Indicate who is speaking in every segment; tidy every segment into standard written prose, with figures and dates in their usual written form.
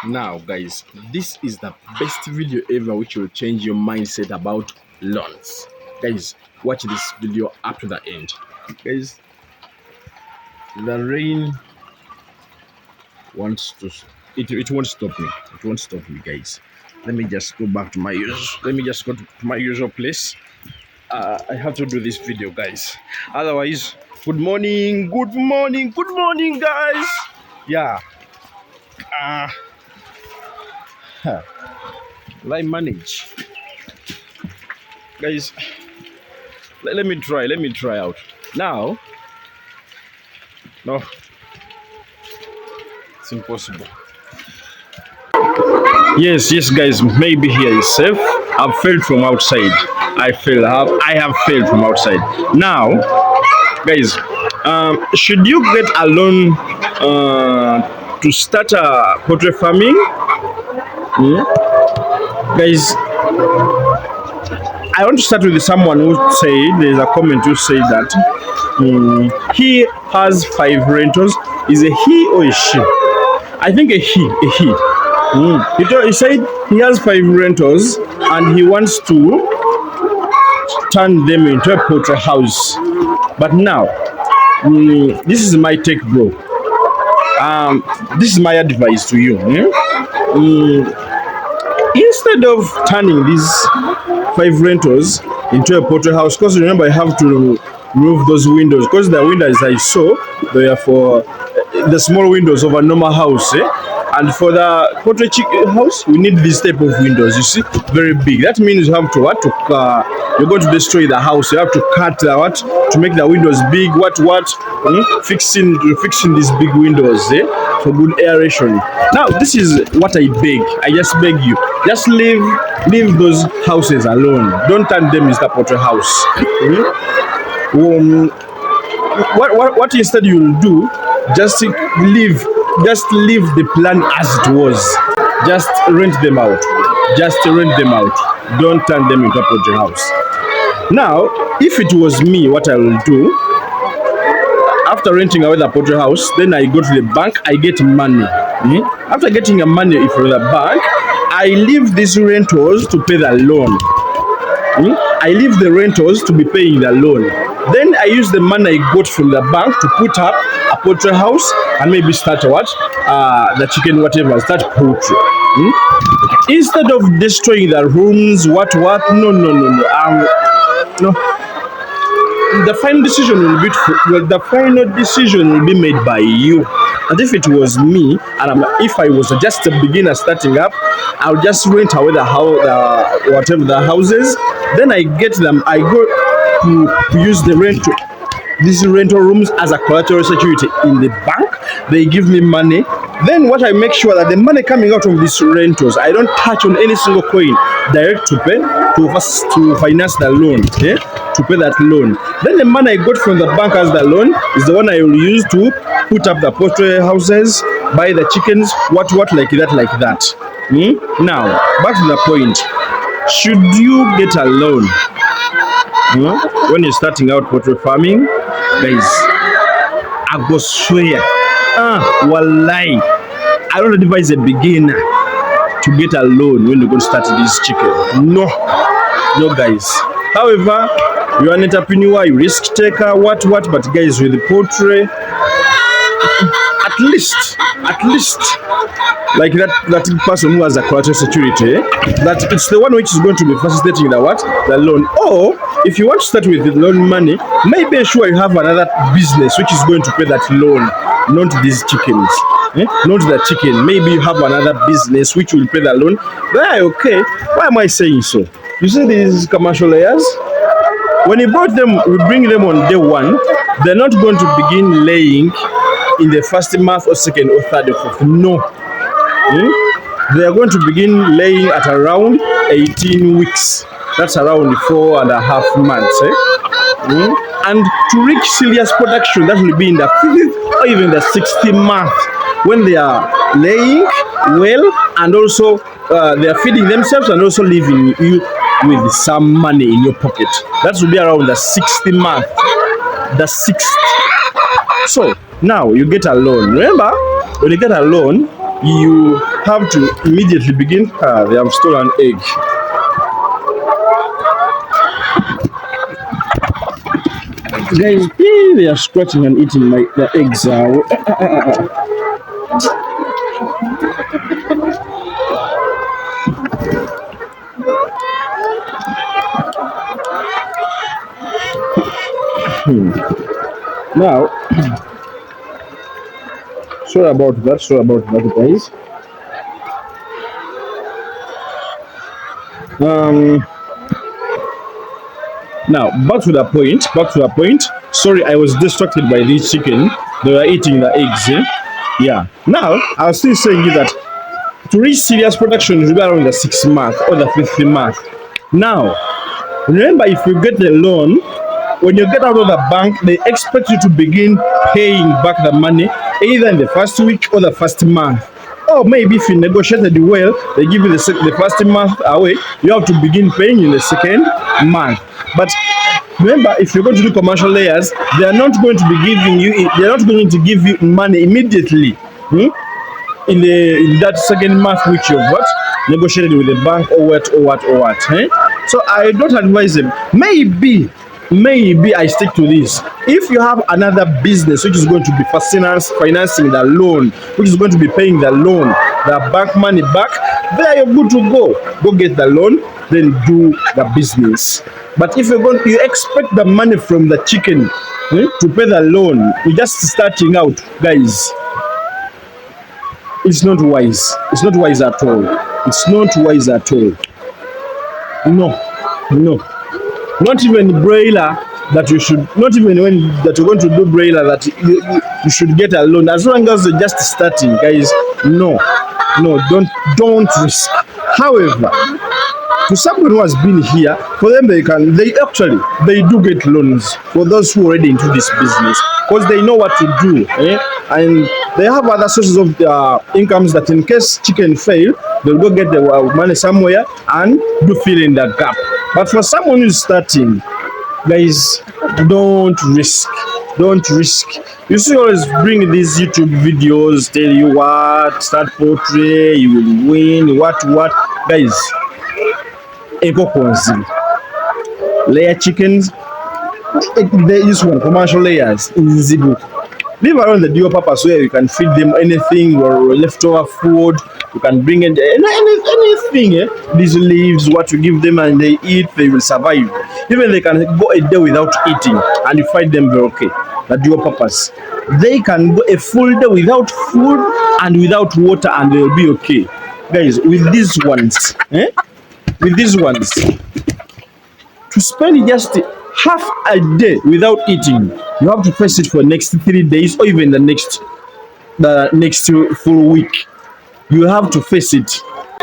Speaker 1: Now guys, this is the best video ever which will change your mindset about loans. Guys, watch this video up to the end. Guys, the rain wants to it won't stop me. It won't stop me, guys. Let me just go back to my usual place. I have to do this video, guys. Otherwise, good morning, guys. Yeah. Will I manage? Guys, let me try out. Now, no, it's impossible. Yes, guys, maybe here is safe. I've failed from outside. I have failed from outside. Now, guys, should you get a loan to start a poultry farming? Guys, I want to start with someone who said, there's a comment who said that he has 5 rentals. Is a he or a she? I think a he. He said he has 5 rentals and he wants to turn them into a poultry house. But now, this is my take, bro. This is my advice to you. Instead of turning these 5 rentals into a poultry house, because remember I have to remove those windows, because the windows I saw, they are for the small windows of a normal house, and for the poultry house we need this type of windows, you see, very big. That means you have to you're going to destroy the house. You have to cut to make the windows big, fixing these big windows for good aeration. Now this is what I beg. I just beg you, just leave those houses alone. Don't turn them into a poultry house. What instead you'll do, just leave the plan as it was. Just rent them out. Don't turn them into a poultry house. Now, if it was me, what I will do, after renting away the poultry house, then I go to the bank, I get money. After getting a money from the bank, I leave these rentals to pay the loan. I leave the rentals to be paying the loan. Then I use the money I got from the bank to put up a poultry house and maybe start the chicken, whatever, start poultry. Instead of destroying the rooms, no. The final decision will be made by you. And if it was me, and if I was just a beginner starting up, I'll just rent away the houses. Then I get them. I go to use these rental rooms as a collateral security in the bank. They give me money. Then what I make sure that the money coming out of these rentals, I don't touch on any single coin, direct to finance the loan, to pay that loan. Then the money I got from the bank as the loan is the one I will use to put up the poultry houses, buy the chickens, like that. Now, back to the point. Should you get a loan when you're starting out poultry farming? Guys, I go swear, wallahi, I don't advise a beginner to get a loan when you're going to start this chicken. No guys. However, you're an entrepreneur, you risk taker, what, but guys, with the poultry, at least like that person who has a collateral security, that it's the one which is going to be facilitating the loan. Or if you want to start with the loan money, maybe sure you have another business which is going to pay that loan, not these chickens, not the chicken. Maybe you have another business which will pay the loan. Okay, why am I saying so? You see these commercial layers, when we bring them on day 1, they're not going to begin laying in the first month or second or third or fourth. No. They are going to begin laying at around 18 weeks. That's around 4.5 months. And to reach serious production, that will be in the 5th or even the 6th month, when they are laying well, and also they are feeding themselves and also leaving you with some money in your pocket. That will be around the 6th month. The 6th. So now you get a loan. Remember, when you get a loan, you have to immediately begin. They have stolen egg. Guys, they are scratching and eating the eggs. Now, sorry about that, guys. Now back to the point. Sorry, I was distracted by this chicken. They were eating the eggs. Yeah. Now I was still saying that to reach serious production you should be around the 6th month or the 5th month. Now remember, if you get the loan, when you get out of the bank, they expect you to begin paying back the money either in the first week or the first month. Or maybe if you negotiated well, they give you the first month away, you have to begin paying in the 2nd month. But remember, if you're going to do commercial layers, they are not going to give you money immediately in that 2nd month which you've got negotiated with the bank or what. So I don't advise them. Maybe I stick to this. If you have another business which is going to be financing the loan, which is going to be paying the loan, the bank money back, there you're good to go. Go get the loan, then do the business. But if you expect the money from the chicken to pay the loan, you're just starting out, guys. It's not wise. It's not wise at all. No. Not even broiler that you should, not even when that you're going to do broiler that you should get a loan. As long as you're just starting, guys, no, don't risk. However, to someone who has been here, for them they do get loans for those who are already into this business because they know what to do, and they have other sources of incomes that in case chicken fail, they'll go get the money somewhere and do fill in that gap. But for someone who's starting, guys, don't risk. You see, always bring these YouTube videos, tell you what, start poultry, you will win, what, guys. Layer chickens, this one, commercial layers in Zibu. Leave around the dual purpose where you can feed them anything or leftover food. You can bring in anything, these leaves, what you give them and they eat, they will survive. Even they can go a day without eating and you find them very okay. The dual purpose. They can go a full day without food and without water and they'll be okay. Guys, with these ones, to spend just half a day without eating, you have to face it for the next 3 days or even the next full week. You have to face it.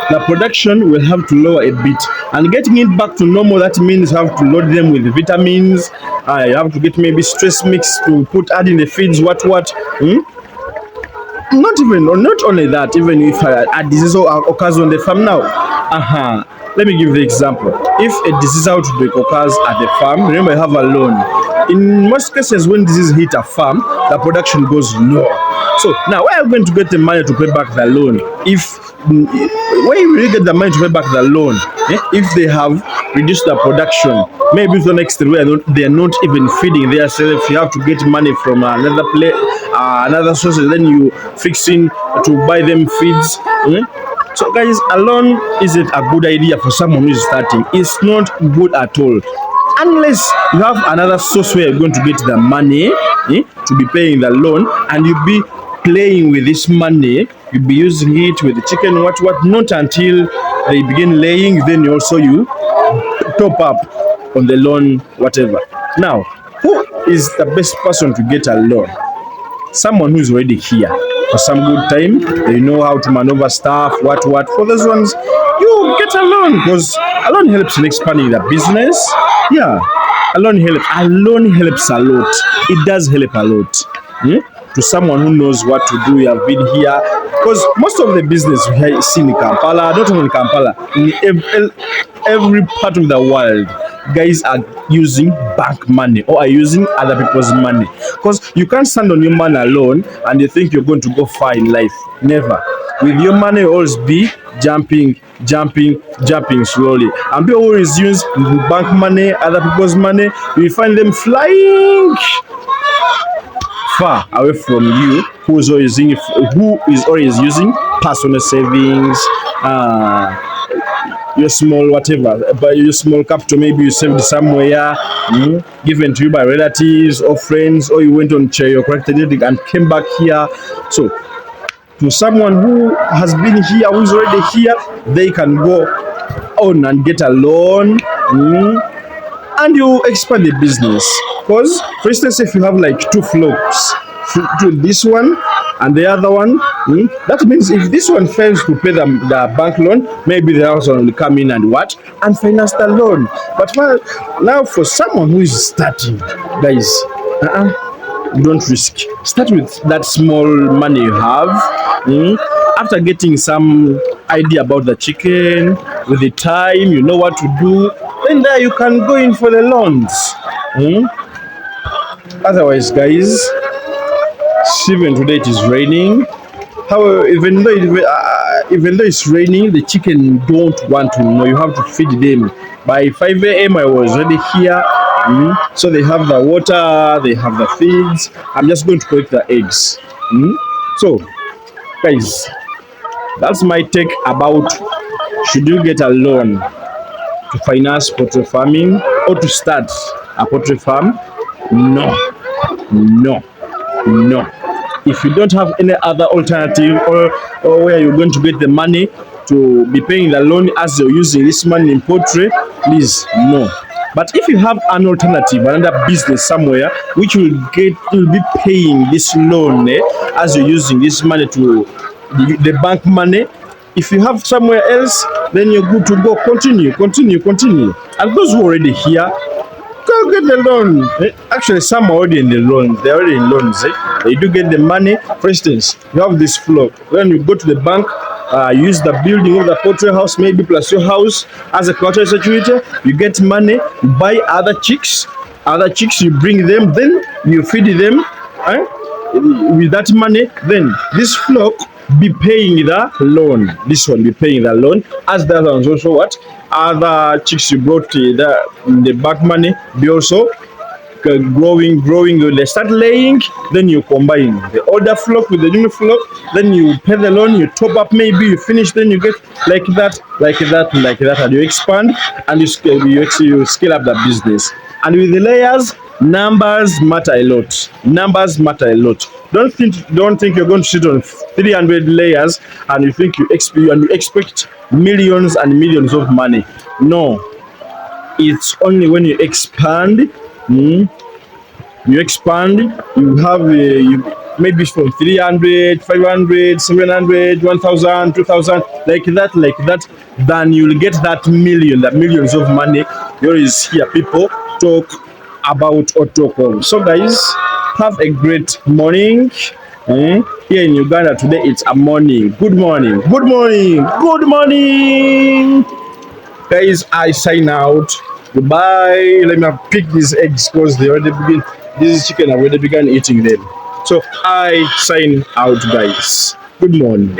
Speaker 1: The production will have to lower a bit, and getting it back to normal, that means you have to load them with vitamins. You have to get maybe stress mix to add in the feeds. Not only that, even if a disease occurs on the farm now. Let me give the example. If a disease outbreak occurs at the farm, remember you have a loan. In most cases, when disease hit a farm, the production goes low. So now where are you going to get the money to pay back the loan? Where will you get the money to pay back the loan? If they have reduced the production, maybe the next where they are not even feeding themselves, you have to get money from another source, and then you fixing to buy them feeds. So guys, a loan isn't a good idea for someone who is starting. It's not good at all. Unless you have another source where you're going to get the money to be paying the loan, and you'll be playing with this money, you'll be using it with the chicken, what, not until they begin laying, then you top up on the loan, whatever. Now, who is the best person to get a loan? Someone who's already here for some good time. They know how to maneuver stuff, what. For those ones, you get a loan, because a loan helps in expanding the business. Yeah, a loan helps a lot. It does help a lot. To someone who knows what to do, you have been here. Because most of the business we see in Kampala, not only in Kampala, in every part of the world, guys are using bank money or are using other people's money. Because you can't stand on your money alone and you think you're going to go far in life. Never. with your money always be jumping slowly. And people always use bank money, other people's money, you find them flying far away from you, who is always using personal savings, your small whatever, but your small capital, maybe you saved somewhere, given to you by relatives or friends, or you went on your collected and came back here. So to someone who has been here, who is already here, they can go on and get a loan, and you expand the business. Because, for instance, if you have like 2 flocks, to this one and the other one, that means if this one fails to pay the bank loan, maybe the other one will come in and finance the loan. But now for someone who is starting, guys, don't risk. Start with that small money you have. After getting some idea about the chicken, with the time you know what to do, then there you can go in for the loans. Otherwise, guys, even today it is raining. However, even though it's raining, the chicken don't want to know. You have to feed them. By 5 a.m. I was already here. So they have the water, they have the feeds. I'm just going to collect the eggs. So, guys, that's my take about should you get a loan to finance poultry farming or to start a poultry farm? No. If you don't have any other alternative or where you're going to get the money to be paying the loan as you're using this money in poultry, please, no. But if you have an alternative, another business somewhere which will be paying this loan as you're using this money to the bank money, if you have somewhere else, then you're good to go. Continue. And those who are already here, go get the loan. Actually, some are already in the loans. They're already in loans. They do get the money. For instance, you have this flock. When you go to the bank, use the building of the poultry house, maybe plus your house as a collateral security. You get money, you buy other chicks, you bring them, then you feed them. With that money, then this flock be paying the loan. This one be paying the loan. As the other ones also what? Other chicks you brought the back money be also growing. When they start laying, then you combine the older flock with the new flock. Then you pay the loan, you top up, maybe you finish, then you get like that, and you expand and you scale up the business. And with the layers, numbers matter a lot. Don't think you're going to sit on 300 layers and you think you expect millions and millions of money. No, it's only when you expand. You have maybe from 300, 500, 700, 1,000, 2,000, like that, then you'll get that millions of money. There is here people talk about or talk of. So guys, have a great morning. Here in Uganda today it's a morning. Good morning. Guys, I sign out. Goodbye. Let me pick these eggs because this chicken already began eating them. So I sign out, guys. Good morning.